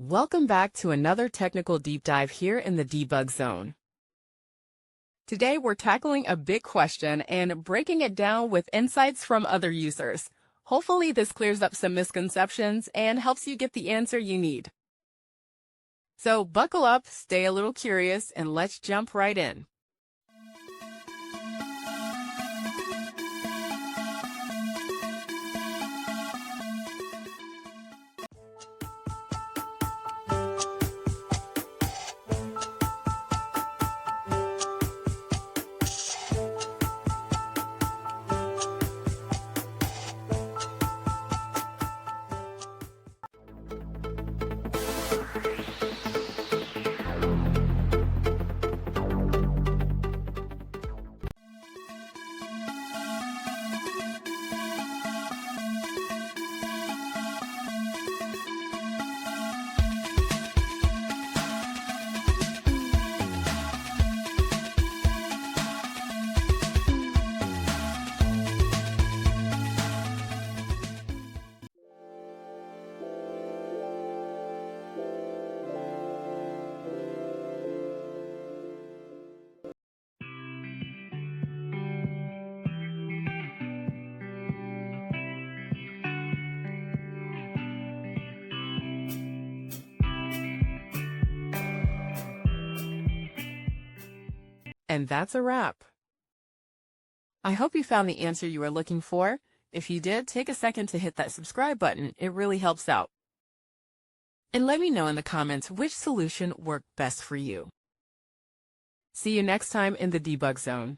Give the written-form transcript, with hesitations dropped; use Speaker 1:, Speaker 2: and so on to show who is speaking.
Speaker 1: Welcome back to another technical deep dive here in the debug zone. Today we're tackling a big question and breaking it down with insights from other users. Hopefully this clears up some misconceptions and helps you get the answer you need. So buckle up, stay a little curious, and let's jump right in. And that's a wrap. I hope you found the answer you were looking for. If you did, take a second to hit that subscribe button. It really helps out. And let me know in the comments which solution worked best for you. See you next time in the debug zone.